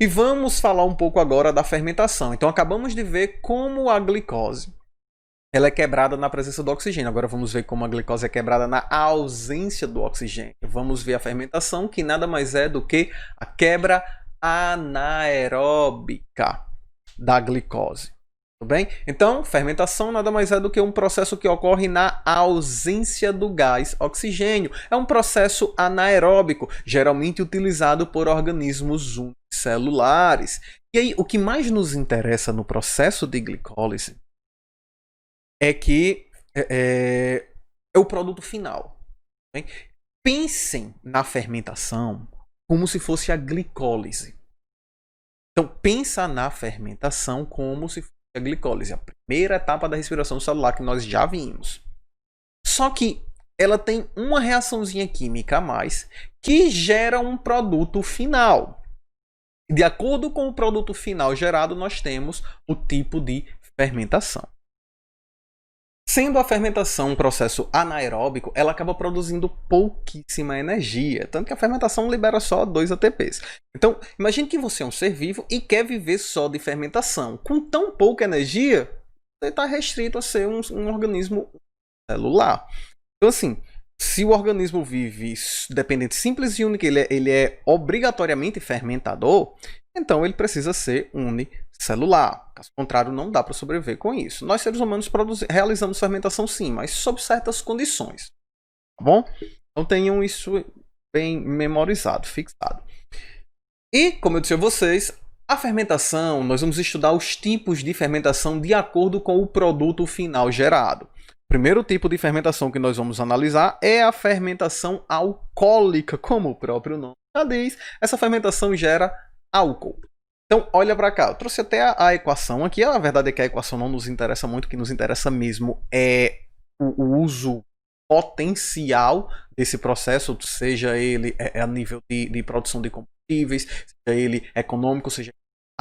E vamos falar um pouco agora da fermentação. Então acabamos de ver como a glicose ela é quebrada na presença do oxigênio. Agora vamos ver como a glicose é quebrada na ausência do oxigênio. Vamos ver a fermentação, que nada mais é do que a quebra anaeróbica da glicose. Tudo bem? Então, fermentação nada mais é do que um processo que ocorre na ausência do gás oxigênio. É um processo anaeróbico, geralmente utilizado por organismos unicelulares. E aí, o que mais nos interessa no processo de glicólise é que é o produto final. Bem? Pensem na fermentação como se fosse a glicólise. Então, pensa na fermentação como se fosse a glicólise, a primeira etapa da respiração celular que nós já vimos. Só que ela tem uma reaçãozinha química a mais que gera um produto final. De acordo com o produto final gerado, nós temos o tipo de fermentação. Sendo a fermentação um processo anaeróbico, ela acaba produzindo pouquíssima energia, tanto que a fermentação libera só 2 ATPs. Então, imagine que você é um ser vivo e quer viver só de fermentação. Com tão pouca energia, você está restrito a ser um organismo celular. Então, assim, se o organismo vive dependente simples e único, ele é obrigatoriamente fermentador, então ele precisa ser unicelular. Caso contrário, não dá para sobreviver com isso. Nós, seres humanos, realizamos fermentação sim, mas sob certas condições. Tá bom? Então tenham isso bem memorizado, fixado. E, como eu disse a vocês, a fermentação, nós vamos estudar os tipos de fermentação de acordo com o produto final gerado. O primeiro tipo de fermentação que nós vamos analisar é a fermentação alcoólica, como o próprio nome já diz. Essa fermentação gera álcool. Então, olha para cá, eu trouxe até a equação aqui. A verdade é que a equação não nos interessa muito, o que nos interessa mesmo é o uso potencial desse processo, seja ele a nível de produção de combustíveis, seja ele econômico, seja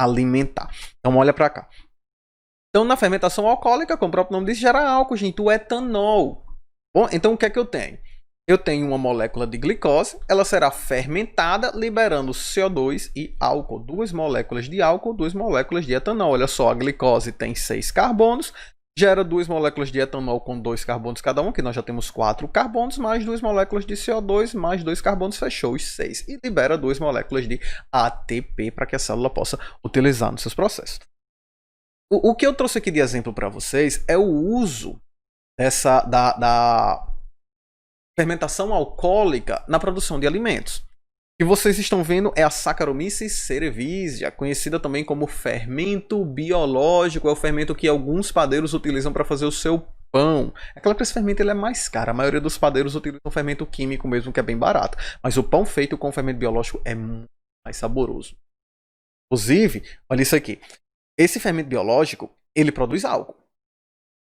alimentar. Então, olha para cá. Então, na fermentação alcoólica, como o próprio nome diz, gera álcool, gente, o etanol. Bom, então o que é que eu tenho? Eu tenho uma molécula de glicose, ela será fermentada, liberando CO2 e álcool. 2 moléculas de álcool, 2 moléculas de etanol. Olha só, a glicose tem 6 carbonos, gera 2 moléculas de etanol com 2 carbonos cada um, que nós já temos 4 carbonos, mais 2 moléculas de CO2, mais 2 carbonos, fechou os 6. E libera 2 moléculas de ATP para que a célula possa utilizar nos seus processos. O que eu trouxe aqui de exemplo para vocês é o uso da fermentação alcoólica na produção de alimentos. O que vocês estão vendo é a Saccharomyces cerevisiae, conhecida também como fermento biológico. É o fermento que alguns padeiros utilizam para fazer o seu pão. É claro que esse fermento ele é mais caro. A maioria dos padeiros utiliza um fermento químico mesmo, que é bem barato. Mas o pão feito com fermento biológico é muito mais saboroso. Inclusive, olha isso aqui. Esse fermento biológico, ele produz álcool.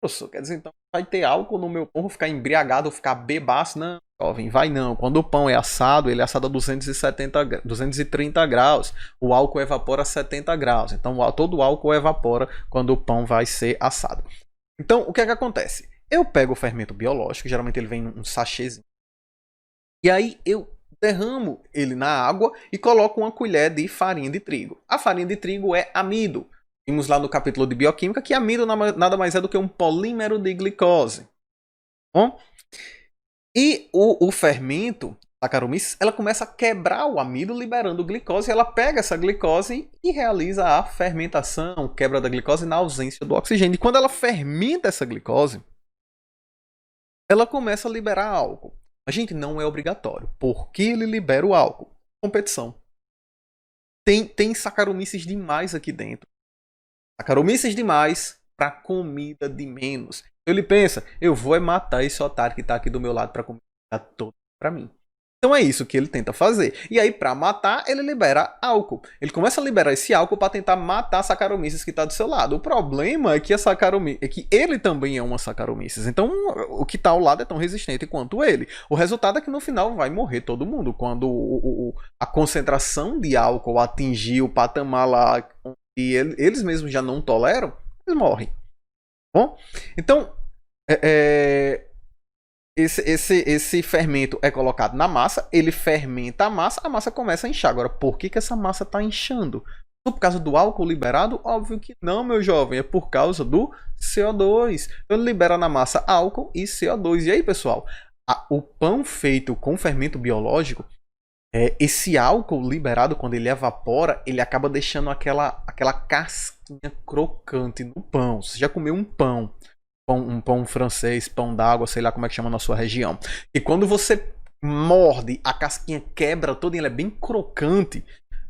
Professor, quer dizer, então vai ter álcool no meu pão, vou ficar embriagado, vou ficar bebaço? Não, jovem, vai não. Quando o pão é assado, ele é assado a 230 graus. O álcool evapora a 70 graus. Então, todo o álcool evapora quando o pão vai ser assado. Então, o que é que acontece? Eu pego o fermento biológico, geralmente ele vem num sachêzinho. E aí eu derramo ele na água e coloco uma colher de farinha de trigo. A farinha de trigo é amido. Vimos lá no capítulo de bioquímica que amido nada mais é do que um polímero de glicose. Bom? E o fermento, a Saccharomyces, ela começa a quebrar o amido, liberando glicose. Ela pega essa glicose e realiza a fermentação, quebra da glicose na ausência do oxigênio. E quando ela fermenta essa glicose, ela começa a liberar álcool. A gente não é obrigatório. Por que ele libera o álcool? Competição. Tem Saccharomyces demais aqui dentro. Saccharomyces demais para comida de menos. Ele pensa, eu vou matar esse otário que está aqui do meu lado para comer todo para mim. Então é isso que ele tenta fazer. E aí, para matar, ele libera álcool. Ele começa a liberar esse álcool para tentar matar a Saccharomyces que está do seu lado. O problema é que ele também é uma Saccharomyces. Então, o que está ao lado é tão resistente quanto ele. O resultado é que no final vai morrer todo mundo. Quando a concentração de álcool atingir o patamar lá e eles mesmos já não toleram, eles morrem. Bom, então esse fermento é colocado na massa, ele fermenta a massa começa a inchar. Agora, por que essa massa está inchando? Por causa do álcool liberado? Óbvio que não, meu jovem. É por causa do CO2. Então ele libera na massa álcool e CO2. E aí, pessoal? O pão feito com fermento biológico, esse álcool liberado, quando ele evapora, ele acaba deixando aquela casquinha crocante no pão. Você já comeu um pão francês, pão d'água, sei lá como é que chama na sua região. E quando você morde, a casquinha quebra toda e ela é bem crocante.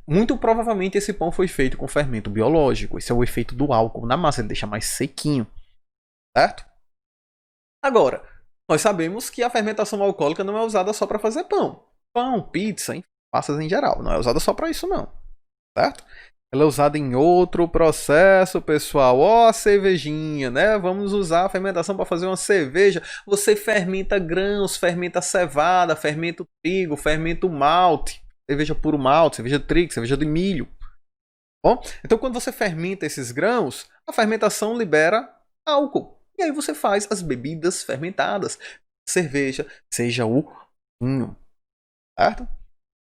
Muito provavelmente esse pão foi feito com fermento biológico. Esse é o efeito do álcool na massa, ele deixa mais sequinho, certo? Agora, nós sabemos que a fermentação alcoólica não é usada só para fazer pão. Pão, pizza, massas em geral. Não é usada só para isso não, certo? Ela é usada em outro processo, pessoal. Ó, a cervejinha, né? Vamos usar a fermentação para fazer uma cerveja. Você fermenta grãos, fermenta cevada, fermenta trigo, fermenta malte. Cerveja puro malte, cerveja de trigo, cerveja de milho. Bom, então quando você fermenta esses grãos, a fermentação libera álcool. E aí você faz as bebidas fermentadas. Cerveja, seja o vinho, certo?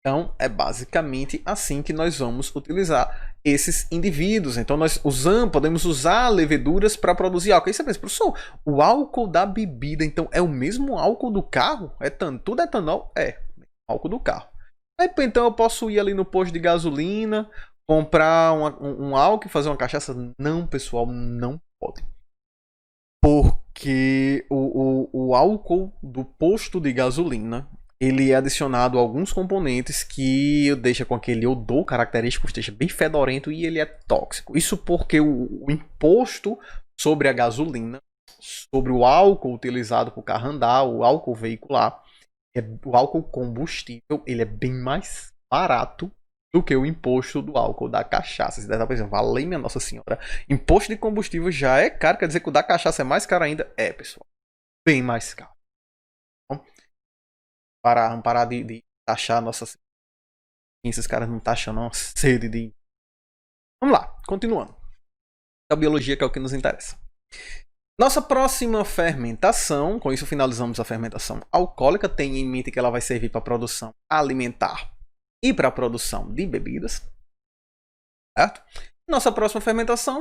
Então é basicamente assim que nós vamos utilizar esses indivíduos. Então nós podemos usar leveduras para produzir álcool. Aí você pensa, professor, o álcool da bebida então é o mesmo álcool do carro? Tudo etanol? É, álcool do carro. Aí, então eu posso ir ali no posto de gasolina, comprar um álcool e fazer uma cachaça? Não, pessoal, não pode. Porque o álcool do posto de gasolina, ele é adicionado a alguns componentes que deixa com aquele odor característico, esteja bem fedorento e ele é tóxico. Isso porque o imposto sobre a gasolina, sobre o álcool utilizado para o carro andar, o álcool veicular, o álcool combustível, ele é bem mais barato do que o imposto do álcool da cachaça. Você deve estar pensando, valeu minha Nossa Senhora, imposto de combustível já é caro, quer dizer que o da cachaça é mais caro ainda? É, pessoal, bem mais caro. Então, vamos parar de taxar Nossa Senhora. Esses caras não taxam não, sede de... Vamos lá, continuando. A biologia que é o que nos interessa. Nossa próxima fermentação, com isso finalizamos a fermentação alcoólica. Tenha em mente que ela vai servir para a produção alimentar e para a produção de bebidas, certo? Nossa próxima fermentação